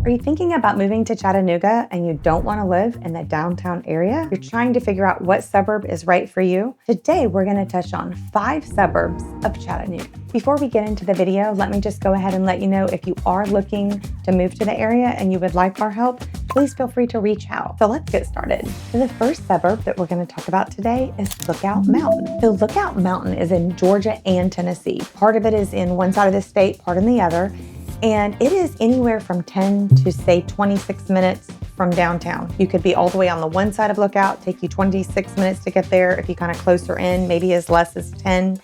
Are you thinking about moving to Chattanooga and you don't want to live in the downtown area? You're trying to figure out what suburb is right for you? Today, we're going to touch on 5 suburbs of Chattanooga. Before we get into the video, let me just go ahead and let you know if you are looking to move to the area and you would like our help, please feel free to reach out. So let's get started. So the first suburb that we're going to talk about today is Lookout Mountain. So Lookout Mountain is in Georgia and Tennessee. Part of it is in one side of the state, part in the other. And it is anywhere from 10 to say 26 minutes from downtown. You could be all the way on the one side of Lookout, take you 26 minutes to get there. If you kind of closer in, maybe as less as 10.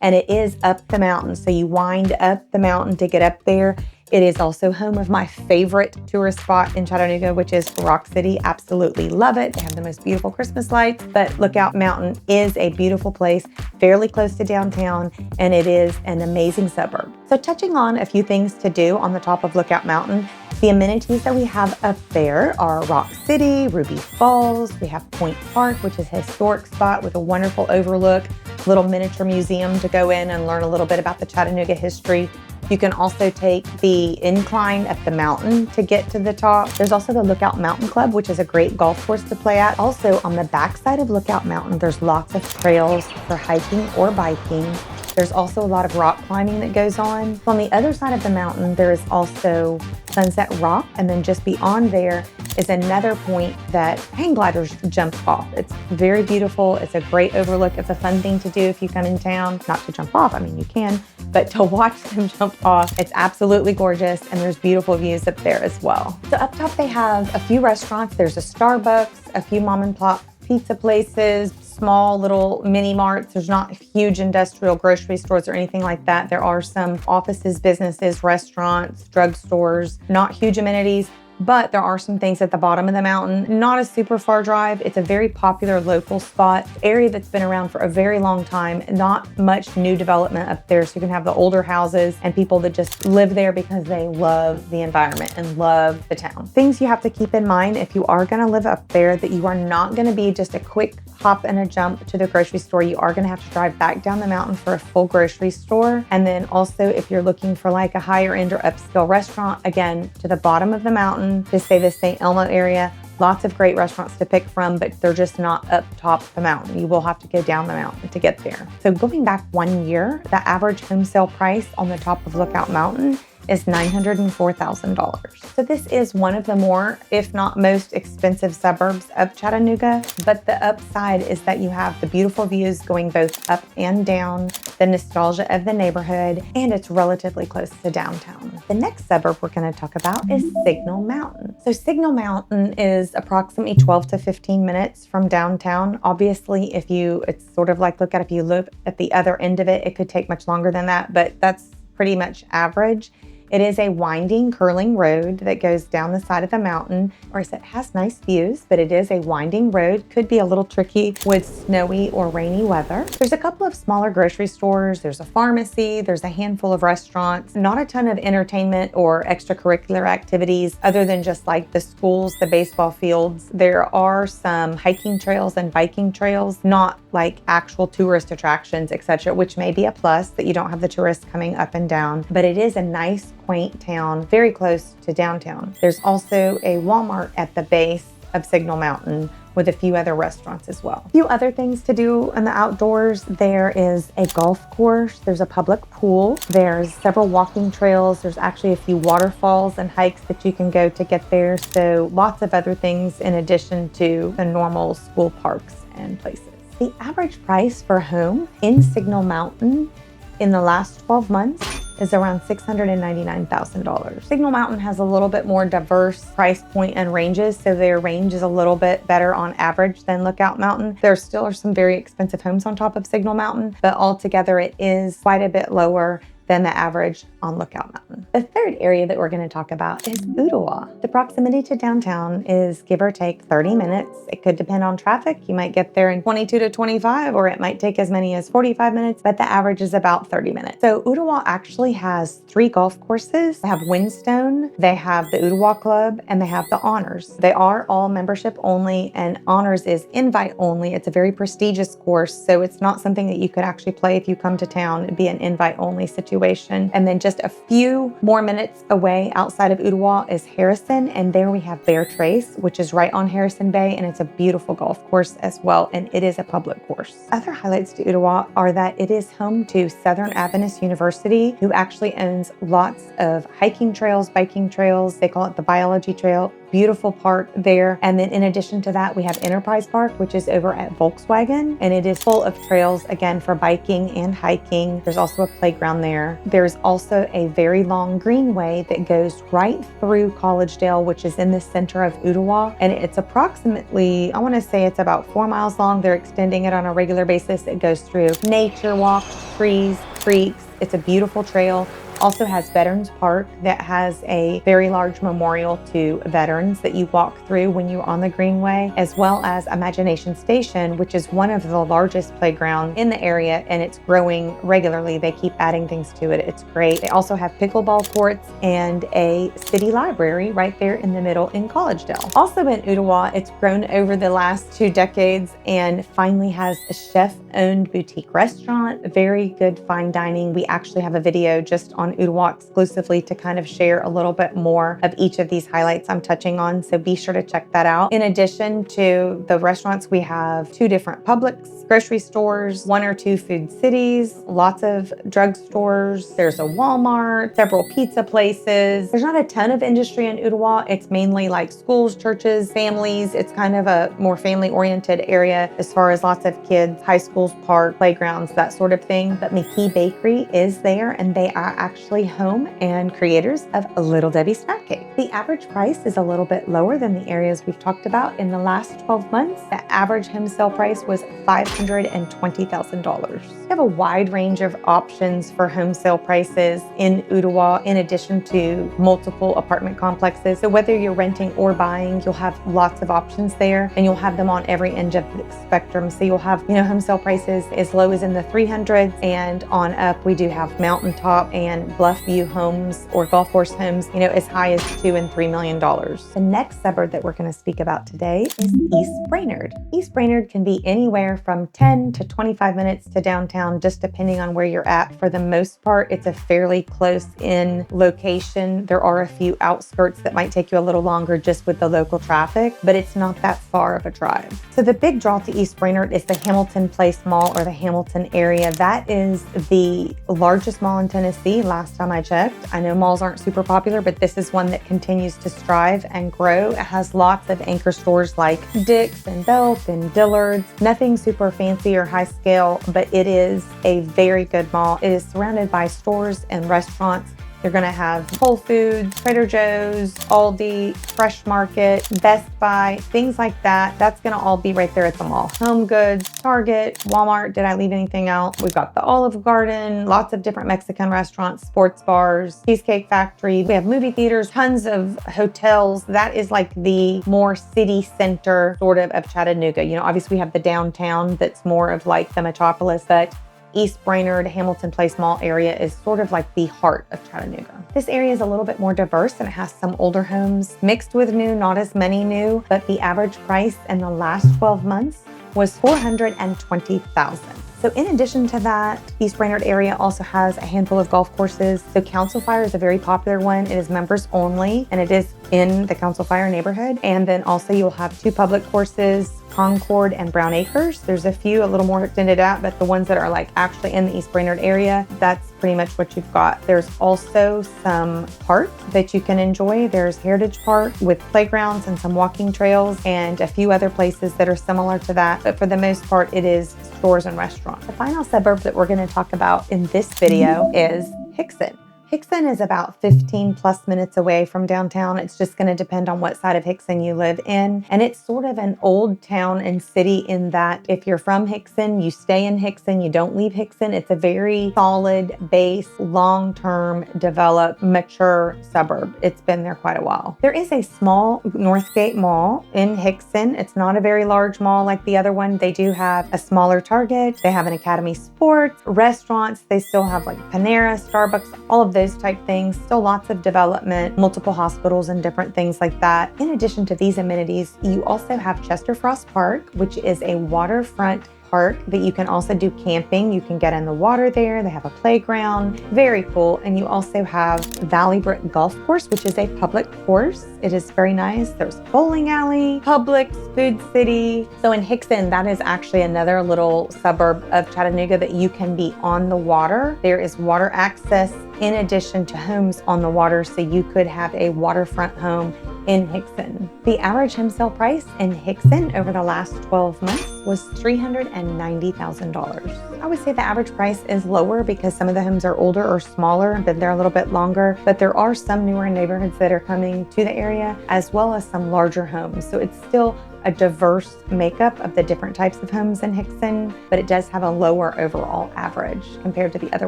And it is up the mountain. So you wind up the mountain to get up there. It is also home of my favorite tourist spot in Chattanooga, which is Rock City. Absolutely love it. They have the most beautiful Christmas lights, but Lookout Mountain is a beautiful place, fairly close to downtown, and it is an amazing suburb. So touching on a few things to do on the top of Lookout Mountain, the amenities that we have up there are Rock City, Ruby Falls. We have Point Park, which is a historic spot with a wonderful overlook, little miniature museum to go in and learn a little bit about the Chattanooga history. You can also take the incline up the mountain to get to the top. There's also the Lookout Mountain Club, which is a great golf course to play at. Also, on the backside of Lookout Mountain, there's lots of trails for hiking or biking. There's also a lot of rock climbing that goes on. So on the other side of the mountain, there is also Sunset Rock, and then just beyond there is another point that hang gliders jump off. It's very beautiful. It's a great overlook. It's a fun thing to do if you come in town. Not to jump off, I mean, you can, but to watch them jump off. It's absolutely gorgeous, and there's beautiful views up there as well. So up top, they have a few restaurants. There's a Starbucks, a few mom and pop pizza places, small little mini marts. There's not huge industrial grocery stores or anything like that. There are some offices, businesses, restaurants, drugstores, not huge amenities, but there are some things at the bottom of the mountain. Not a super far drive. It's a very popular local spot, area that's been around for a very long time. Not much new development up there. So you can have the older houses and people that just live there because they love the environment and love the town. Things you have to keep in mind if you are gonna live up there, that you are not gonna be just a quick hop and a jump to the grocery store. You are gonna have to drive back down the mountain for a full grocery store. And then also if you're looking for like a higher end or upscale restaurant, again, to the bottom of the mountain, to say the St. Elmo area, lots of great restaurants to pick from, but they're just not up top of the mountain. You will have to go down the mountain to get there. So going back 1 year, the average home sale price on the top of Lookout Mountain is $904,000. So this is one of the more, if not most expensive suburbs of Chattanooga, but the upside is that you have the beautiful views going both up and down, the nostalgia of the neighborhood, and it's relatively close to downtown. The next suburb we're going to talk about is Signal Mountain. So Signal Mountain is approximately 12 to 15 minutes from downtown. Obviously, it's sort of like, look at if you live at the other end of it, it could take much longer than that, but that's pretty much average. It is a winding, curling road that goes down the side of the mountain. Or I said, it has nice views, but it is a winding road. Could be a little tricky with snowy or rainy weather. There's a couple of smaller grocery stores. There's a pharmacy. There's a handful of restaurants. Not a ton of entertainment or extracurricular activities other than just like the schools, the baseball fields. There are some hiking trails and biking trails, not like actual tourist attractions, etc., which may be a plus that you don't have the tourists coming up and down, but it is a nice, quaint town, very close to downtown. There's also a Walmart at the base of Signal Mountain with a few other restaurants as well. A few other things to do in the outdoors. There is a golf course. There's a public pool. There's several walking trails. There's actually a few waterfalls and hikes that you can go to get there. So lots of other things in addition to the normal school parks and places. The average price for a home in Signal Mountain in the last 12 months is around $699,000. Signal Mountain has a little bit more diverse price point and ranges, so their range is a little bit better on average than Lookout Mountain. There still are some very expensive homes on top of Signal Mountain, but altogether it is quite a bit lower than the average on Lookout Mountain. The third area that we're going to talk about is Ooltewah. The proximity to downtown is give or take 30 minutes. It could depend on traffic. You might get there in 22 to 25, or it might take as many as 45 minutes, but the average is about 30 minutes. So Ooltewah actually has 3 golf courses. They have Windstone, they have the Ooltewah Club, and they have the Honors. They are all membership only, and Honors is invite only. It's a very prestigious course, so it's not something that you could actually play if you come to town. It'd be an invite only situation. situation. And then just a few more minutes away outside of Ooltewah is Harrison. And there we have Bear Trace, which is right on Harrison Bay. And it's a beautiful golf course as well. And it is a public course. Other highlights to Ooltewah are that it is home to Southern Adventist University, who actually owns lots of hiking trails, biking trails. They call it the Biology Trail. Beautiful park there. And then in addition to that, we have Enterprise Park, which is over at Volkswagen, and it is full of trails, again, for biking and hiking. There's also a playground there. There's also a very long greenway that goes right through Collegedale, which is in the center of Ooltewah. And it's approximately, I want to say it's about 4 miles long. They're extending it on a regular basis. It goes through nature walks, trees, creeks. It's a beautiful trail. Also has Veterans Park that has a very large memorial to veterans that you walk through when you're on the Greenway, as well as Imagination Station, which is one of the largest playgrounds in the area, and it's growing regularly. They keep adding things to it. It's great. They also have pickleball courts and a city library right there in the middle in Collegedale. Also in Ooltewah, it's grown over the last 2 decades and finally has a chef-owned boutique restaurant, very good fine dining. We actually have a video just on Ooltewah exclusively to kind of share a little bit more of each of these highlights I'm touching on, so be sure to check that out. In addition to the restaurants, we have 2 different Publix, grocery stores, 1 or 2 food cities, lots of drugstores. There's a Walmart, several pizza places. There's not a ton of industry in Ooltewah. It's mainly like schools, churches, families. It's kind of a more family-oriented area as far as lots of kids, high schools, park, playgrounds, that sort of thing. But McKee Bakery is there, and they are actually home and creators of a Little Debbie snack cake. The average price is a little bit lower than the areas we've talked about. In the last 12 months, the average home sale price was $520,000. We have a wide range of options for home sale prices in Ooltewah, in addition to multiple apartment complexes. So whether you're renting or buying, you'll have lots of options there, and you'll have them on every end of the spectrum. So you'll have, home sale prices as low as in the 300s, and on up, we do have mountaintop and bluff view homes or golf course homes, as high as $2 and $3 million. The next suburb that we're going to speak about today is East Brainerd. East Brainerd can be anywhere from 10 to 25 minutes to downtown, just depending on where you're at. For the most part, it's a fairly close-in location. There are a few outskirts that might take you a little longer just with the local traffic, but it's not that far of a drive. So the big draw to East Brainerd is the Hamilton Place Mall, or the Hamilton area. That is the largest mall in Tennessee, last time I checked. I know malls aren't super popular, but this is one that continues to strive and grow. It has lots of anchor stores like Dick's and Belk and Dillard's. Nothing super fancy or high scale, but it is a very good mall. It is surrounded by stores and restaurants. You're going to have Whole Foods, Trader Joe's, Aldi, Fresh Market, Best Buy, things like that. That's going to all be right there at the mall. Home Goods, Target, Walmart. Did I leave anything out? We've got the Olive Garden, lots of different Mexican restaurants, sports bars, Cheesecake Factory. We have movie theaters, tons of hotels. That is like the more city center sort of Chattanooga. Obviously we have the downtown that's more of like the metropolis, but East Brainerd, Hamilton Place Mall area is sort of like the heart of Chattanooga. This area is a little bit more diverse, and it has some older homes mixed with new, not as many new, but the average price in the last 12 months was $420,000. So in addition to that, East Brainerd area also has a handful of golf courses. So Council Fire is a very popular one. It is members only, and it is in the Council Fire neighborhood. And then also you'll have 2 public courses, Concord and Brown Acres. There's a few a little more extended out, but the ones that are like actually in the East Brainerd area, that's pretty much what you've got. There's also some parks that you can enjoy. There's Heritage Park with playgrounds and some walking trails, and a few other places that are similar to that. But for the most part, it is stores and restaurants. The final suburb that we're going to talk about in this video is Hixson. Hixson is about 15 plus minutes away from downtown. It's just going to depend on what side of Hixson you live in. And it's sort of an old town and city in that if you're from Hixson, you stay in Hixson, you don't leave Hixson. It's a very solid base, long-term, developed, mature suburb. It's been there quite a while. There is a small Northgate Mall in Hixson. It's not a very large mall like the other one. They do have a smaller Target. They have an Academy Sports, restaurants. They still have like Panera, Starbucks, all of those type things. Still lots of development, multiple hospitals and different things like that. In addition to these amenities, you also have Chester Frost Park, which is a waterfront park that you can also do camping. You can get in the water there. They have a playground. Very cool. And you also have Valley Brook Golf Course, which is a public course. It is very nice. There's a bowling alley, Publix, Food City. So in Hixson, that is actually another little suburb of Chattanooga that you can be on the water. There is water access in addition to homes on the water, so you could have a waterfront home in Hixson. The average home sale price in Hixson over the last 12 months was $390,000. I would say the average price is lower because some of the homes are older or smaller and been there a little bit longer, but there are some newer neighborhoods that are coming to the area, as well as some larger homes. So it's still a diverse makeup of the different types of homes in Hixson, but it does have a lower overall average compared to the other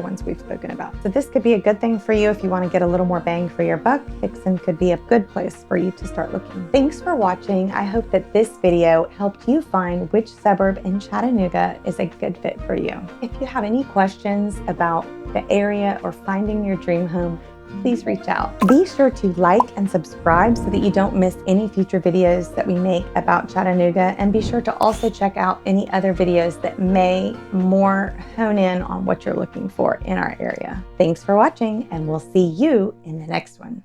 ones we've spoken about. So this could be a good thing for you if you want to get a little more bang for your buck. Hixson could be a good place for you to start looking. Thanks for watching. I hope that this video helped you find which suburb in Chattanooga is a good fit for you. If you have any questions about the area or finding your dream home, please reach out. Be sure to like and subscribe so that you don't miss any future videos that we make about Chattanooga, and be sure to also check out any other videos that may more hone in on what you're looking for in our area. Thanks for watching, and we'll see you in the next one.